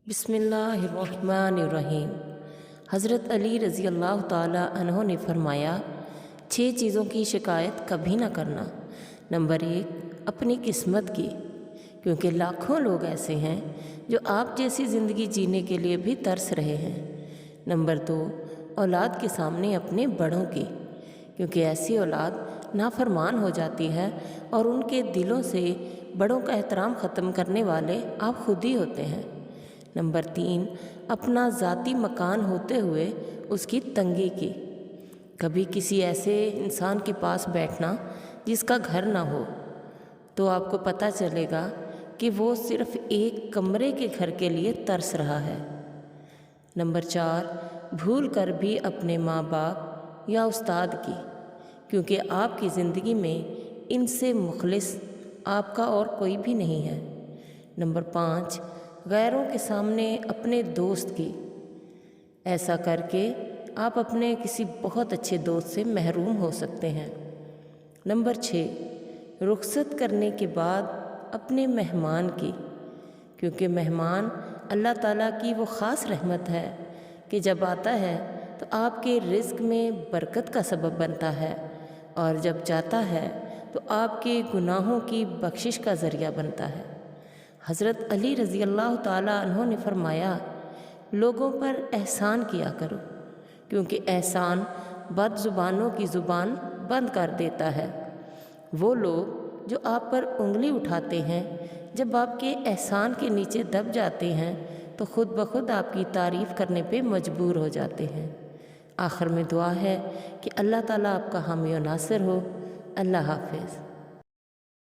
बिस्मिल्लाहिर्रहमानिर्रहीम। हज़रत अली रज़ी अल्लाह ताला अन्हो ने फरमाया, 6 चीज़ों की शिकायत कभी ना करना। नंबर 1, अपनी किस्मत की, क्योंकि लाखों लोग ऐसे हैं जो आप जैसी ज़िंदगी जीने के लिए भी तरस रहे हैं। नंबर 2, औलाद के सामने अपने बड़ों की, क्योंकि ऐसी औलाद नाफरमान हो जाती है और उनके दिलों से बड़ों का एहतराम ख़त्म करने वाले आप खुद ही होते हैं। नंबर 3, अपना ज़ाती मकान होते हुए उसकी तंगी की, कभी किसी ऐसे इंसान के पास बैठना जिसका घर ना हो, तो आपको पता चलेगा कि वो सिर्फ़ एक कमरे के घर के लिए तरस रहा है। नंबर 4, भूल कर भी अपने माँ बाप या उस्ताद की, क्योंकि आपकी ज़िंदगी में इनसे मुखलिस आपका और कोई भी नहीं है। नंबर 5, गैरों के सामने अपने दोस्त की, ऐसा करके आप अपने किसी बहुत अच्छे दोस्त से महरूम हो सकते हैं। नंबर 6, रुखसत करने के बाद अपने मेहमान की, क्योंकि मेहमान अल्लाह ताला की वो ख़ास रहमत है कि जब आता है तो आपके रिज़्क़ में बरकत का सबब बनता है और जब जाता है तो आपके गुनाहों की बख्शिश का ज़रिया बनता है। हज़रत अली रज़ी अल्लाह ताला अन्हो ने फरमाया, लोगों पर एहसान किया करो, क्योंकि एहसान बदज़ुबानों की ज़ुबान बंद कर देता है। वो लोग जो आप पर उंगली उठाते हैं, जब आपके एहसान के नीचे दब जाते हैं तो ख़ुद ब खुद आपकी तारीफ़ करने पे मजबूर हो जाते हैं। आखिर में दुआ है कि अल्लाह ताला आपका हामी और नासिर हो। अल्लाह हाफ़िज़।